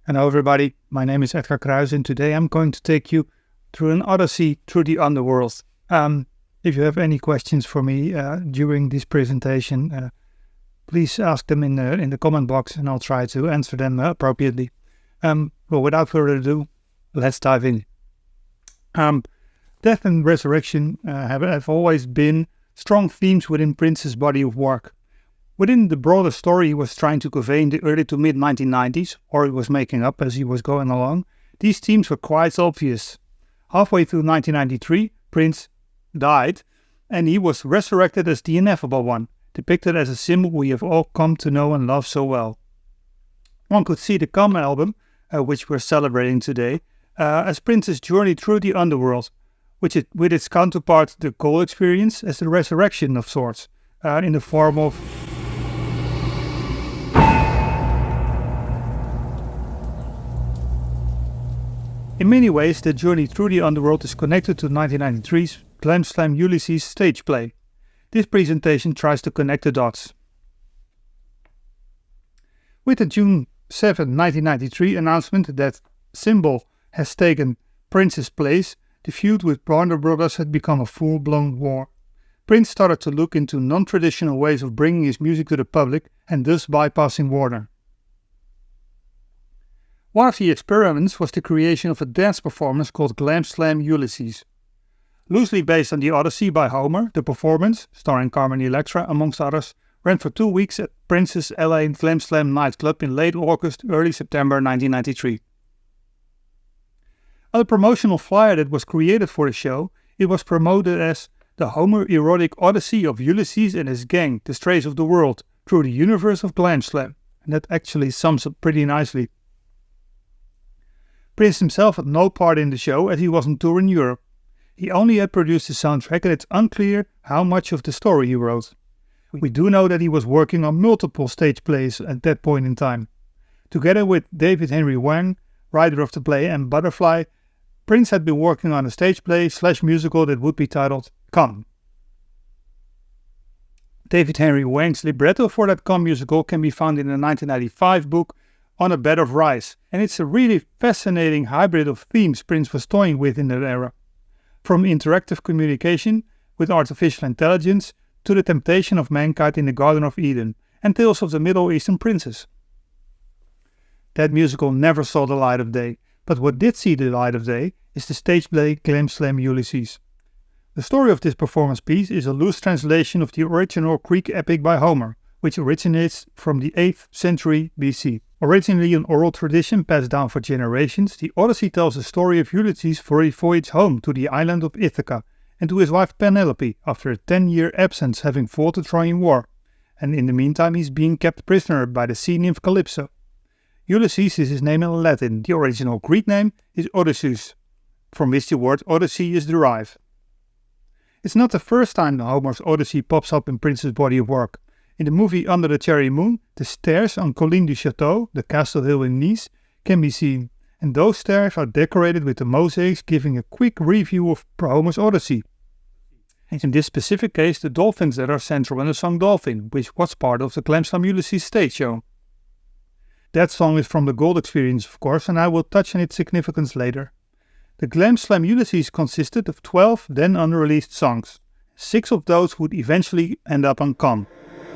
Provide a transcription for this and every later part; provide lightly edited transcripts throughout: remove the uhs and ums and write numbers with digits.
Hello everybody, my name is Edgar Kruize and today I'm going to take you through an Odyssey through the Underworld. If you have any questions for me during this presentation, please ask them in the comment box and I'll try to answer them appropriately. Well, without further ado, let's dive in. Death and resurrection have always been strong themes within Prince's body of work. Within the broader story he was trying to convey in the early to mid-1990s, or he was making up as he was going along, these themes were quite obvious. Halfway through 1993, Prince died, and he was resurrected as the ineffable one, depicted as a symbol we have all come to know and love so well. One could see the Glam album, which we're celebrating today, as Prince's journey through the Underworld, with its counterpart, the Gold experience, as the resurrection of sorts, in the form of In many ways, the journey through the Underworld is connected to 1993's Glam Slam Ulysses stage play. This presentation tries to connect the dots. With the June 7, 1993 announcement that Symbol has taken Prince's place, the feud with Warner Brothers had become a full-blown war. Prince started to look into non-traditional ways of bringing his music to the public and thus bypassing Warner. One of the experiments was the creation of a dance performance called Glam Slam Ulysses. Loosely based on the Odyssey by Homer, the performance, starring Carmen Electra amongst others, ran for 2 weeks at Prince's LA Glam Slam nightclub in late August, early September 1993. On the promotional flyer that was created for the show, it was promoted as the Homer-erotic Odyssey of Ulysses and his gang, the Strays of the World, through the universe of Glam Slam. And that actually sums up pretty nicely. Prince himself had no part in the show as he was on tour in Europe. He only had produced the soundtrack and it's unclear how much of the story he wrote. We do know that he was working on multiple stage plays at that point in time. Together with David Henry Hwang, writer of the play, and Butterfly, Prince had been working on a stage play / musical that would be titled Come. David Henry Hwang's libretto for that Come musical can be found in the 1995 book On a Bed of Rice, and it's a really fascinating hybrid of themes Prince was toying with in that era. From interactive communication with artificial intelligence to the temptation of mankind in the Garden of Eden and tales of the Middle Eastern princes. That musical never saw the light of day, but what did see the light of day is the stage play Glam Slam Ulysses. The story of this performance piece is a loose translation of the original Greek epic by Homer, which originates from the 8th century BC. Originally an oral tradition passed down for generations, the Odyssey tells the story of Ulysses for his voyage home to the island of Ithaca and to his wife Penelope after a 10-year absence having fought the Trojan War, and in the meantime he's being kept prisoner by the sea nymph Calypso. Ulysses is his name in Latin, the original Greek name is Odysseus, from which the word Odyssey is derived. It's not the first time Homer's Odyssey pops up in Prince's body of work. In the movie Under the Cherry Moon, the stairs on Colline du Château, the castle hill in Nice, can be seen, and those stairs are decorated with the mosaics giving a quick review of Homer's Odyssey. In this specific case, the dolphins that are central in the song Dolphin, which was part of the Glam Slam Ulysses stage show. That song is from the Gold experience, of course, and I will touch on its significance later. The Glam Slam Ulysses consisted of 12 then unreleased songs. 6 of those would eventually end up on Come.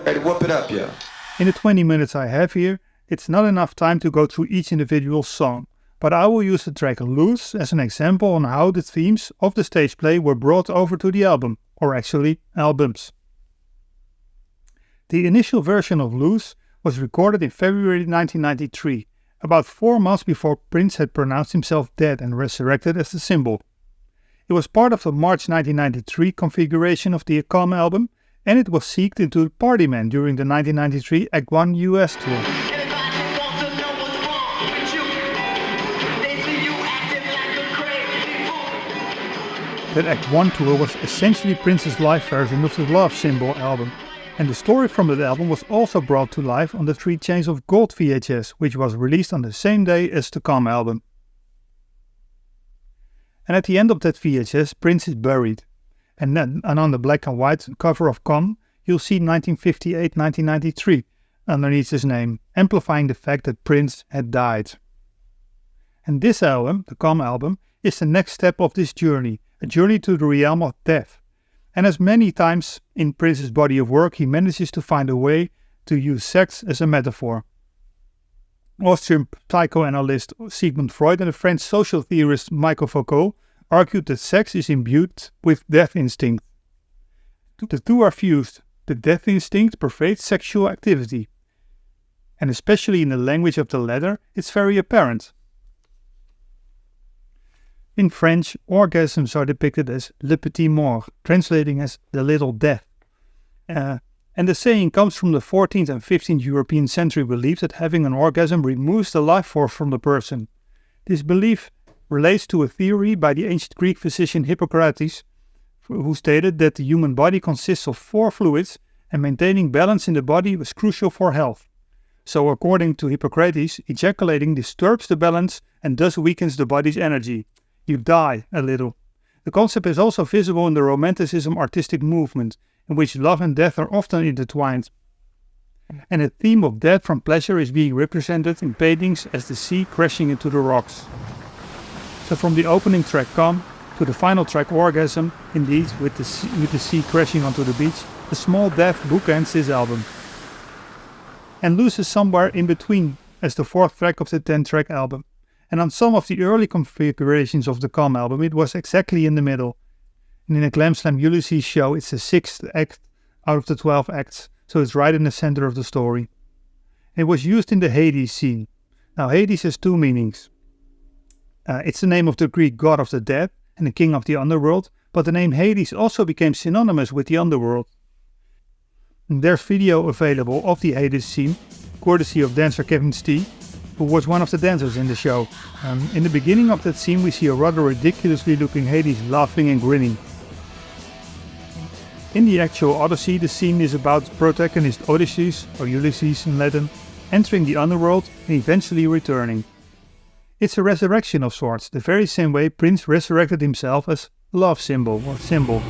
Ready, whoop it up, yeah. In the 20 minutes I have here, it's not enough time to go through each individual song, but I will use the track Loose as an example on how the themes of the stage play were brought over to the album, or actually albums. The initial version of Loose was recorded in February 1993, about 4 months before Prince had pronounced himself dead and resurrected as the Symbol. It was part of the March 1993 configuration of the Come album, and it was seeked into the Party Man during the 1993 Act 1 US tour. That Act 1 tour was essentially Prince's live version of the Love Symbol album, and the story from that album was also brought to life on the 3 Chains of Gold VHS, which was released on the same day as the Come album. And at the end of that VHS, Prince is buried. And on the black and white cover of Come, you'll see 1958-1993 underneath his name, amplifying the fact that Prince had died. And this album, the Calm album, is the next step of this journey, a journey to the realm of death. And as many times in Prince's body of work, he manages to find a way to use sex as a metaphor. Austrian psychoanalyst Sigmund Freud and the French social theorist Michel Foucault argued that sex is imbued with death instinct. The two are fused. The death instinct pervades sexual activity. And especially in the language of the latter, it's very apparent. In French, orgasms are depicted as le petit mort, translating as the little death. And the saying comes from the 14th and 15th European century belief that having an orgasm removes the life force from the person. This belief relates to a theory by the ancient Greek physician Hippocrates, who stated that the human body consists of 4 fluids and maintaining balance in the body was crucial for health. So according to Hippocrates, ejaculating disturbs the balance and thus weakens the body's energy. You die a little. The concept is also visible in the Romanticism artistic movement, in which love and death are often intertwined. And the theme of death from pleasure is being represented in paintings as the sea crashing into the rocks. So from the opening track Calm to the final track Orgasm, indeed with the sea crashing onto the beach, the small death bookends this album. And loses somewhere in between as the 4th track of the 10-track album. And on some of the early configurations of the Calm album it was exactly in the middle. And in a Glam Slam Ulysses show it's the 6th act out of the 12 acts, so it's right in the center of the story. It was used in the Hades scene. Now Hades has 2 meanings. It's the name of the Greek god of the dead and the king of the underworld, but the name Hades also became synonymous with the underworld. And there's video available of the Hades scene, courtesy of dancer Kevin Stee, who was one of the dancers in the show. In the beginning of that scene we see a rather ridiculously looking Hades laughing and grinning. In the actual Odyssey, the scene is about the protagonist Odysseus, or Ulysses in Latin, entering the underworld and eventually returning. It's a resurrection of sorts, the very same way Prince resurrected himself as love symbol or symbol.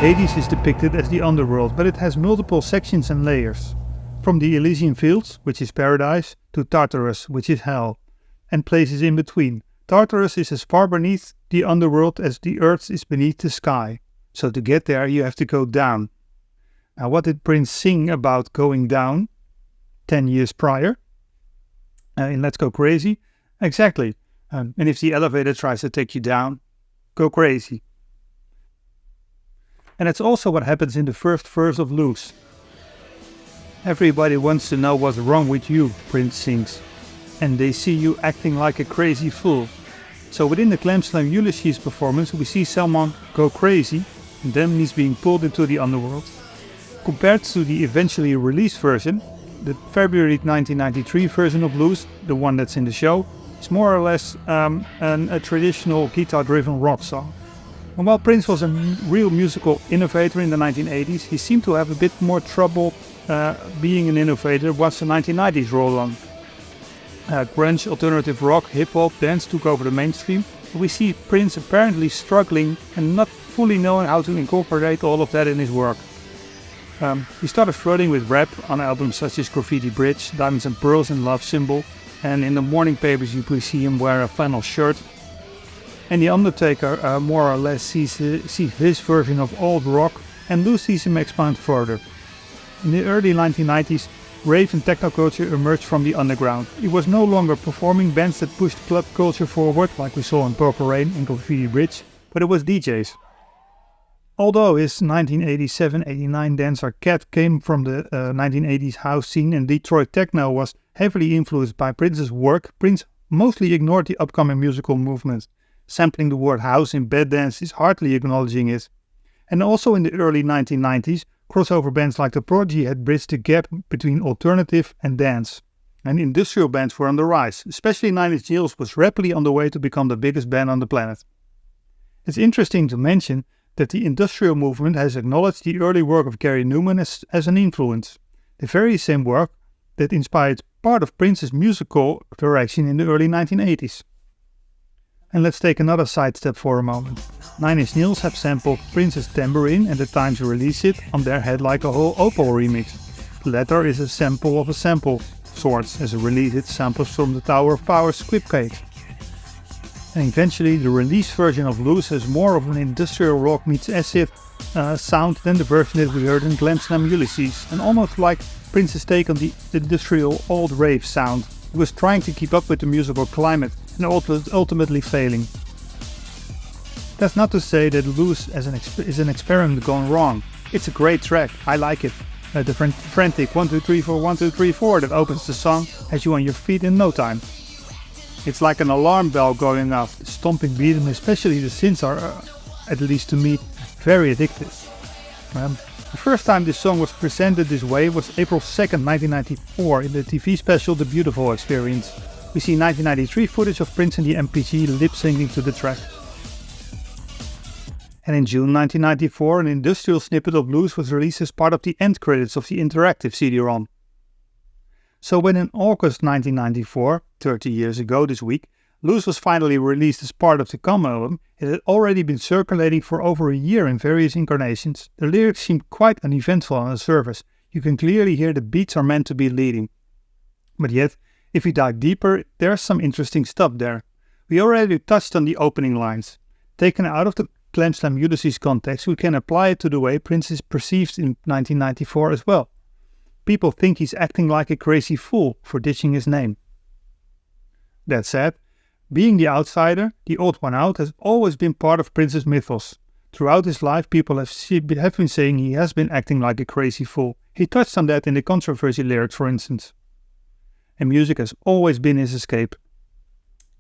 Hades is depicted as the underworld, but it has multiple sections and layers. From the Elysian Fields, which is paradise, to Tartarus, which is hell, and places in between. Tartarus is as far beneath the underworld as the earth is beneath the sky. So to get there you have to go down. Now what did Prince sing about going down 10 years prior? In Let's Go Crazy? Exactly. And if the elevator tries to take you down, go crazy. And that's also what happens in the first verse of Loose. Everybody wants to know what's wrong with you, Prince sings. And they see you acting like a crazy fool. So within the Glam Slam Ulysses performance we see someone go crazy and then he's being pulled into the underworld. Compared to the eventually released version, the February 1993 version of Loose, the one that's in the show, is more or less a traditional guitar-driven rock song. And while Prince was a real musical innovator in the 1980s, he seemed to have a bit more trouble being an innovator once the 1990s rolled on. Grunge, alternative rock, hip-hop, dance took over the mainstream, but we see Prince apparently struggling and not fully knowing how to incorporate all of that in his work. He started flirting with rap on albums such as Graffiti Bridge, Diamonds and Pearls and Love Symbol, and in the morning papers you could see him wear a flannel shirt. And The Undertaker more or less sees his version of old rock, and Lou sees him expand further. In the early 1990s, rave and techno culture emerged from the underground. It was no longer performing bands that pushed club culture forward, like we saw in Purple Rain and Graffiti Bridge, but it was DJs. Although his 1987-89 dancer Cat came from the 1980s house scene and Detroit techno was heavily influenced by Prince's work, Prince mostly ignored the upcoming musical movement. Sampling the word house in bed dance is hardly acknowledging it. And also in the early 1990s, crossover bands like The Prodigy had bridged the gap between alternative and dance. And industrial bands were on the rise, especially Nine Inch Nails was rapidly on the way to become the biggest band on the planet. It's interesting to mention that the industrial movement has acknowledged the early work of Gary Newman as an influence, the very same work that inspired part of Prince's musical direction in the early 1980s. And let's take another sidestep for a moment. Nine Inch Nails have sampled Prince's Tambourine and The Times released it on their Head Like a Whole Opal remix. The latter is a sample of a sample, sorts, as a release it samples from the Tower of Power squib cake. And eventually the released version of Loose has more of an industrial rock meets acid sound than the version that we heard in Glam Slam Ulysses, and almost like Prince's take on the industrial old rave sound. He was trying to keep up with the musical climate and ultimately failing. That's not to say that Loose is an experiment gone wrong. It's a great track, I like it. The frantic 1 2 3 4 1 2 3 4 that opens the song has you on your feet in no time. It's like an alarm bell going off, the stomping beat, and especially the synths are, at least to me, very addictive. The first time this song was presented this way was April 2nd, 1994 in the TV special The Beautiful Experience. We see 1993 footage of Prince and the MPG lip-syncing to the track. And in June 1994 an industrial snippet of Loose was released as part of the end credits of the interactive CD-ROM. So when in August 1994, 30 years ago this week, Loose was finally released as part of the COM album, it had already been circulating for over a year in various incarnations. The lyrics seemed quite uneventful on the surface. You can clearly hear the beats are meant to be leading. But yet, if we dive deeper, there's some interesting stuff there. We already touched on the opening lines. Taken out of the Glam Slam Ulysses context, we can apply it to the way Prince is perceived in 1994 as well. People think he's acting like a crazy fool for ditching his name. That said, being the outsider, the odd one out, has always been part of Prince's mythos. Throughout his life, people have been saying he has been acting like a crazy fool. He touched on that in the controversy lyrics, for instance. And music has always been his escape.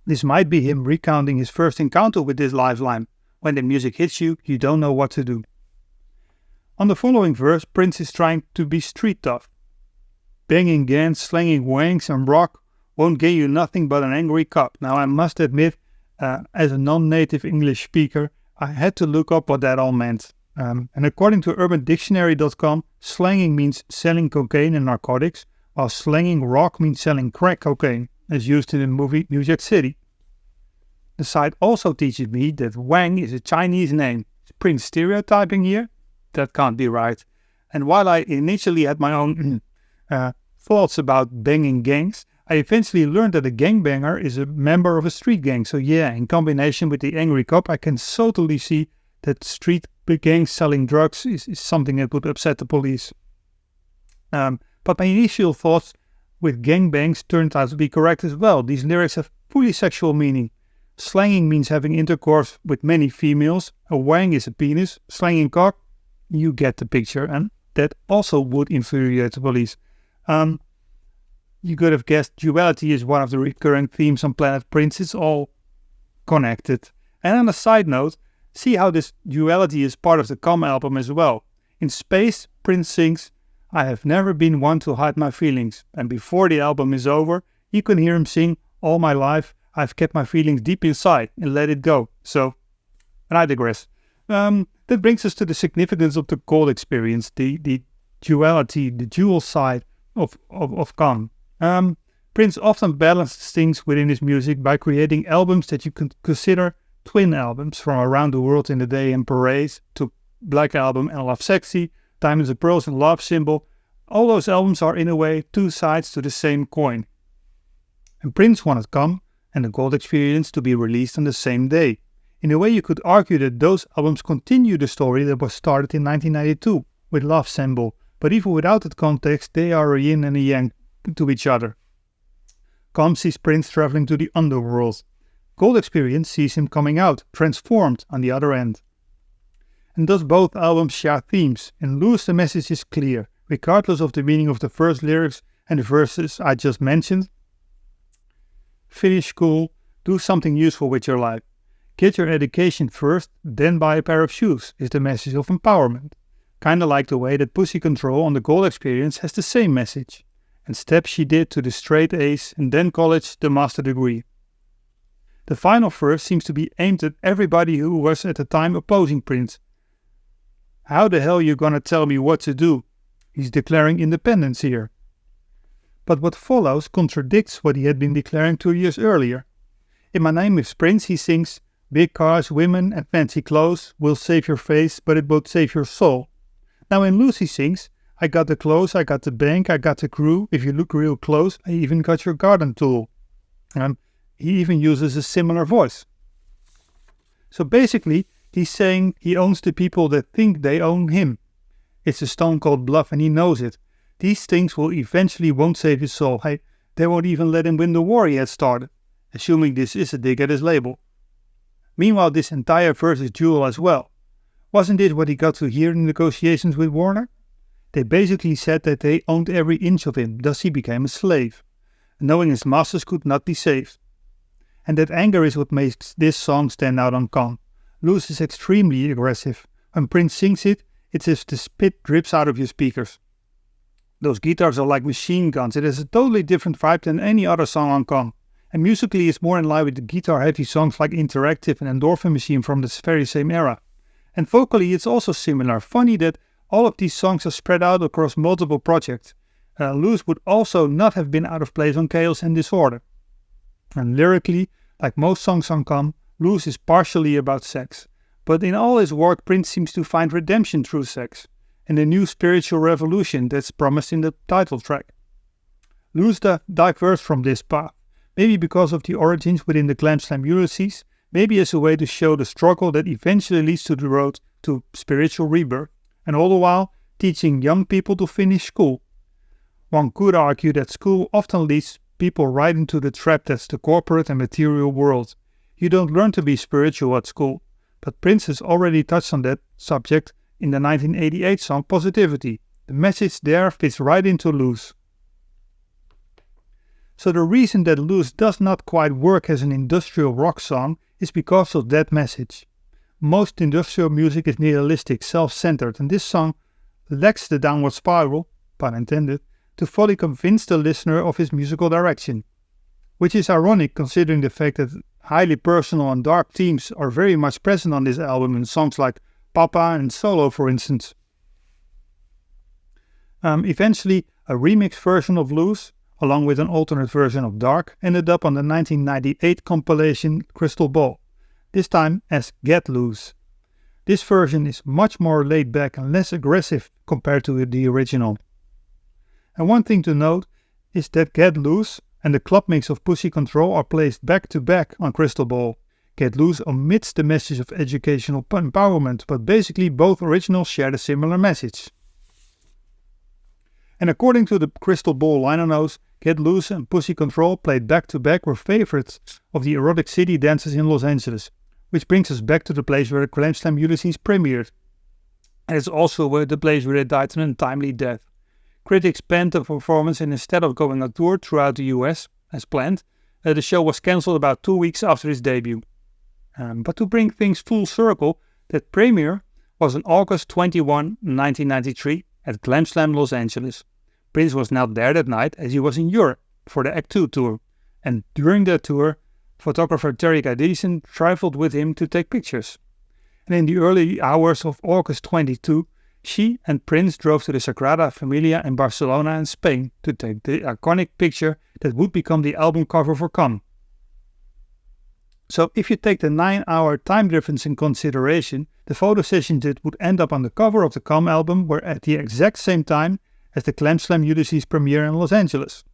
This might be him recounting his first encounter with this lifeline. When the music hits you, you don't know what to do. On the following verse, Prince is trying to be street tough. Banging gangs, slanging wangs and rock won't get you nothing but an angry cop. Now I must admit, as a non-native English speaker, I had to look up what that all meant. And according to UrbanDictionary.com, slanging means selling cocaine and narcotics, while slanging rock means selling crack cocaine, as used in the movie New Jack City. The site also teaches me that Wang is a Chinese name. Is Prince stereotyping here? That can't be right. And while I initially had my own thoughts about banging gangs, I eventually learned that a gangbanger is a member of a street gang. So yeah, in combination with the angry cop, I can totally see that street gangs selling drugs is something that would upset the police. But my initial thoughts with gangbangs turned out to be correct as well. These lyrics have fully sexual meaning. Slanging means having intercourse with many females. A wang is a penis. Slanging cock, you get the picture, and that also would infuriate the police. You could have guessed duality is one of the recurring themes on Planet Prince. It's all connected. And on a side note, see how this duality is part of the COM album as well. In Space, Prince sings, "I have never been one to hide my feelings." And before the album is over, you can hear him sing, "All my life, I've kept my feelings deep inside and let it go." So, and I digress. That brings us to the significance of the Gold experience, the duality, the dual side of COM. Prince often balances things within his music by creating albums that you can consider twin albums, from Around the World in a Day and Parades to Black Album and Love Sexy, Diamonds and Pearls and Love Symbol. All those albums are in a way two sides to the same coin. And Prince wanted COM and the Gold experience to be released on the same day. In a way, you could argue that those albums continue the story that was started in 1992 with Love Symbol, but even without that context, they are a yin and a yang to each other. COM sees Prince traveling to the Underworld. Gold experience sees him coming out, transformed on the other end. And thus both albums share themes. In Loose the message is clear, regardless of the meaning of the first lyrics and the verses I just mentioned. Finish school, do something useful with your life. Get your education first, then buy a pair of shoes, is the message of empowerment. Kinda like the way that Pussy Control on the Gold experience has the same message. And steps she did to the straight A's and then college, the master degree. The final verse seems to be aimed at everybody who was at the time opposing Prince. How the hell you gonna tell me what to do? He's declaring independence here. But what follows contradicts what he had been declaring 2 years earlier. In My Name is Prince he sings, "Big cars, women and fancy clothes will save your face, but it won't save your soul." Now in Loose he sings, I got the clothes, I got the bank, I got the crew. If you look real close, I even got your garden tool. He even uses a similar voice. So basically, he's saying he owns the people that think they own him. It's a stone cold bluff and he knows it. These things will eventually won't save his soul. Hey, they won't even let him win the war he had started, assuming this is a dig at his label. Meanwhile, this entire verse is dual as well. Wasn't it what he got to hear in negotiations with Warner? They basically said that they owned every inch of him, thus he became a slave, knowing his masters could not be saved. And that anger is what makes this song stand out on Calm. Loose is extremely aggressive. When Prince sings it, it's as if the spit drips out of your speakers. Those guitars are like machine guns. It has a totally different vibe than any other song on Calm. And musically it's more in line with the guitar-heavy songs like Interactive and Endorphin Machine from this very same era. And vocally it's also similar. Funny that all of these songs are spread out across multiple projects. Loose would also not have been out of place on Chaos and Disorder. And lyrically, like most songs on Calm, Loose is partially about sex. But in all his work, Prince seems to find redemption through sex, and a new spiritual revolution that's promised in the title track. Loose diverged from this path, maybe because of the origins within the Glam Slam Ulysses, maybe as a way to show the struggle that eventually leads to the road to spiritual rebirth, and all the while teaching young people to finish school. One could argue that school often leads people right into the trap that's the corporate and material world. You don't learn to be spiritual at school, but Prince has already touched on that subject in the 1988 song Positivity. The message there fits right into Loose. So the reason that Loose does not quite work as an industrial rock song is because of that message. Most industrial music is nihilistic, self-centered, and this song lacks the downward spiral, pun intended, to fully convince the listener of his musical direction. Which is ironic considering the fact that highly personal and dark themes are very much present on this album in songs like Papa and Solo, for instance. Eventually, a remixed version of Loose, along with an alternate version of Dark, ended up on the 1998 compilation Crystal Ball, this time as Get Loose. This version is much more laid back and less aggressive compared to the original. And one thing to note is that Get Loose and the club mix of Pussy Control are placed back to back on Crystal Ball. Get Loose omits the message of educational empowerment, but basically both originals share a similar message. And according to the Crystal Ball liner notes, Get Loose and Pussy Control played back to back were favorites of the erotic city dances in Los Angeles, which brings us back to the place where the Glam Slam Ulysses premiered. And it's also the place where it died an untimely death. Critics panned the performance, and instead of going on tour throughout the US, as planned, the show was cancelled about 2 weeks after its debut. But to bring things full circle, that premiere was on August 21, 1993 at Glam Slam Los Angeles. Prince was not there that night as he was in Europe for the Act 2 tour, and during that tour, photographer Terry Edison traveled with him to take pictures. And in the early hours of August 22, she and Prince drove to the Sagrada Familia in Barcelona and Spain to take the iconic picture that would become the album cover for Come. So if you take the 9-hour time difference in consideration, the photo sessions that would end up on the cover of the Come album were at the exact same time as the Glam Slam Ulysses premiere in Los Angeles.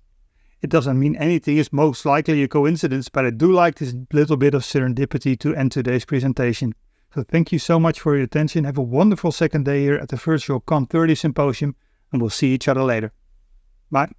It doesn't mean anything is most likely a coincidence, but I do like this little bit of serendipity to end today's presentation. So thank you so much for your attention. Have a wonderful second day here at the virtual Con 30 Symposium, and we'll see each other later. Bye.